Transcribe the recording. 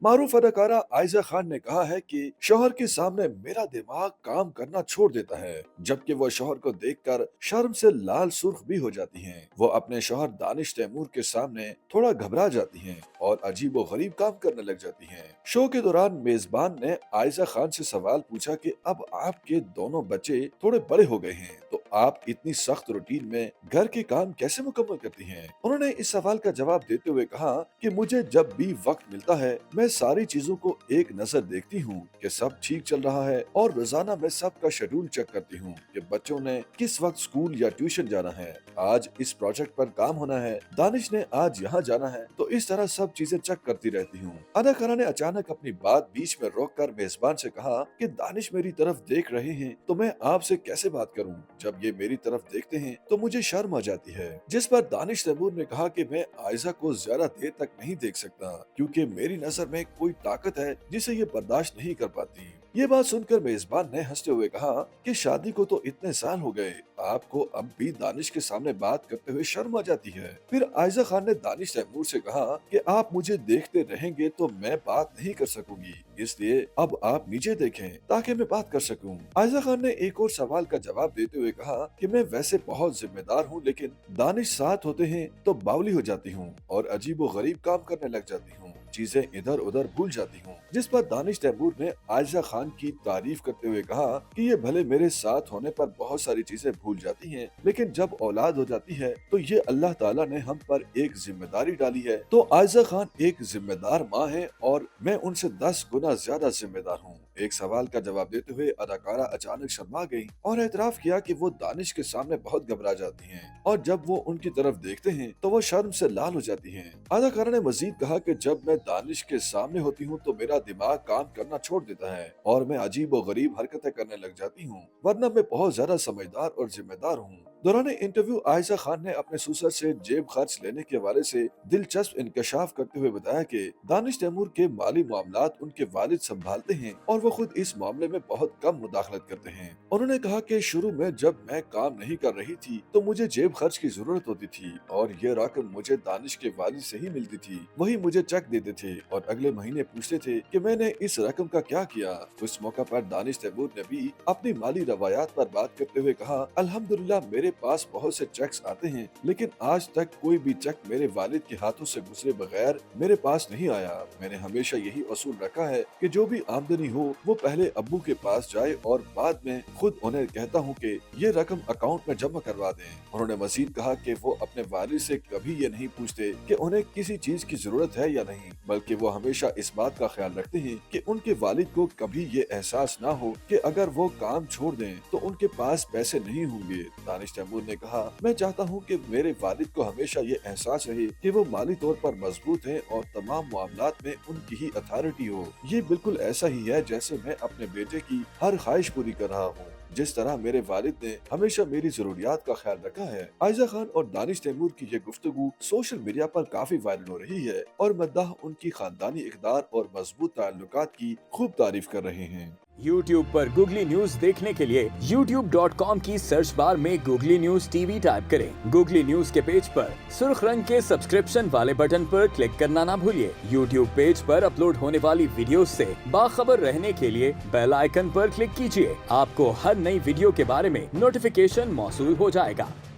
मारूफ अदाकारा आयजा खान ने कहा है कि शौहर के सामने मेरा दिमाग काम करना छोड़ देता है, जबकि वो शौहर को देखकर शर्म से लाल सुर्ख भी हो जाती हैं। वो अपने शौहर दानिश तैमूर के सामने थोड़ा घबरा जाती हैं और अजीबो गरीब काम करने लग जाती हैं। शो के दौरान मेजबान ने आयजा खान से सवाल पूछा कि अब आपके दोनों बच्चे थोड़े बड़े हो गए हैं, तो आप इतनी सख्त रूटीन में घर के काम कैसे मुकम्मल करती हैं? उन्होंने इस सवाल का जवाब देते हुए कहा कि मुझे जब भी वक्त मिलता है मैं सारी चीजों को एक नजर देखती हूँ कि सब ठीक चल रहा है, और रोजाना मैं सबका शेड्यूल चेक करती हूँ कि बच्चों ने किस वक्त स्कूल या ट्यूशन जाना है, आज इस प्रोजेक्ट पर काम होना है, दानिश ने आज यहाँ जाना है। तो इस तरह सब चीजें चेक करती रहती हूँ। अदाकारा ने अचानक अपनी बात बीच में रोककर मेजबान से कहा कि दानिश मेरी तरफ देख रहे हैं तो मैं आपसे कैसे बात करूं? जब ये मेरी तरफ देखते हैं तो मुझे शर्म आ जाती है। जिस पर दानिश तैमूर ने कहा कि मैं आयजा को ज्यादा देर तक नहीं देख सकता, क्योंकि मेरी नजर में कोई ताकत है जिसे ये बर्दाश्त नहीं कर पाती। ये बात सुनकर मेजबान ने हंसते हुए कहा कि शादी को तो इतने साल हो गए, आपको अब भी दानिश के सामने बात करते हुए शर्म आ जाती है। फिर आयजा खान ने दानिश तैमूर से कहा कि आप मुझे देखते रहेंगे तो मैं बात नहीं कर सकूंगी, इसलिए अब आप नीचे देखें ताकि मैं बात कर सकूं। आयजा खान ने एक और सवाल का जवाब देते हुए कहा कि मैं वैसे बहुत जिम्मेदार हूं, लेकिन दानिश साथ होते हैं तो बावली हो जाती हूं और अजीबो गरीब काम करने लग जाती हूं, चीजें इधर उधर भूल जाती हूँ। जिस पर दानिश तैमूर ने आयजा खान की तारीफ करते हुए कहा कि ये भले मेरे साथ होने पर बहुत सारी चीजें भूल जाती हैं, लेकिन जब औलाद हो जाती है तो ये अल्लाह ताला ने हम पर एक जिम्मेदारी डाली है। तो आयजा खान एक जिम्मेदार माँ है और मैं उनसे 10 गुना ज्यादा जिम्मेदार हूँ। एक सवाल का जवाब देते हुए अदाकारा अचानक शर्मा गई और एतराफ किया कि वो दानिश के सामने बहुत घबरा जाती हैं, और जब वो उनकी तरफ देखते हैं तो वो शर्म से लाल हो जाती हैं। अदाकारा ने मजीद कहा कि जब मैं दानिश के सामने होती हूँ तो मेरा दिमाग काम करना छोड़ देता है और मैं अजीब और गरीब हरकतें करने लग जाती हूँ, वरना मैं बहुत ज्यादा समझदार और जिम्मेदार हूँ। दौरान इंटरव्यू आयशा खान ने अपने ससुर से जेब खर्च लेने के हवाले से दिलचस्प इंकशाफ करते हुए बताया कि दानिश तैमूर के माली मामलात उनके वालिद संभालते हैं और वो खुद इस मामले में बहुत कम मुदाखलत करते हैं। उन्होंने कहा कि शुरू में जब मैं काम नहीं कर रही थी तो मुझे जेब खर्च की जरूरत होती थी और ये रकम मुझे दानिश के वालिद से ही मिलती थी, वही मुझे चेक देते थे और अगले महीने पूछते थे कि मैंने इस रकम का क्या किया। उस मौका पर दानिश तैमूर ने भी अपनी माली रवायात पर बात करते हुए कहा, अल्हम्दुलिल्लाह मेरे पास बहुत से चेक्स आते हैं, लेकिन आज तक कोई भी चेक मेरे वालिद के हाथों से गुजरे बगैर मेरे पास नहीं आया। मैंने हमेशा यही असूल रखा है कि जो भी आमदनी हो वो पहले अब्बू के पास जाए और बाद में खुद उन्हें कहता हूँ कि ये रकम अकाउंट में जमा करवा दें। उन्होंने मजीद कहा कि वो अपने वालिद से कभी ये नहीं पूछते कि उन्हें किसी चीज की जरूरत है या नहीं, बल्कि वो हमेशा इस बात का ख्याल रखते हैं कि उनके वालिद को कभी ये एहसास ना हो कि अगर वो काम छोड़ दें तो उनके पास पैसे नहीं होंगे। दानिश तैमूर ने कहा, मैं चाहता हूँ कि मेरे वालिद को हमेशा ये एहसास रहे कि वो माली तौर पर मजबूत हैं और तमाम मामलात में उनकी ही अथॉरिटी हो। ये बिल्कुल ऐसा ही है जैसे मैं अपने बेटे की हर ख्वाहिश पूरी कर रहा हूँ, जिस तरह मेरे वालिद ने हमेशा मेरी जरूरियात का ख्याल रखा है। आयजा खान और दानिश तैमूर की ये गुफ्तगू सोशल मीडिया पर काफी वायरल हो रही है और मद्दाह उनकी खानदानी इक़दार और मजबूत ताल्लुकात की खूब तारीफ कर रहे हैं। YouTube पर गूगली न्यूज देखने के लिए youtube.com की सर्च बार में गूगली न्यूज टीवी टाइप करें। गूगली न्यूज के पेज पर सुर्ख रंग के सब्सक्रिप्शन वाले बटन पर क्लिक करना ना भूलिए। YouTube पेज पर अपलोड होने वाली वीडियोस से बाखबर रहने के लिए बेल आइकन पर क्लिक कीजिए। आपको हर नई वीडियो के बारे में नोटिफिकेशन मौसूल हो जाएगा।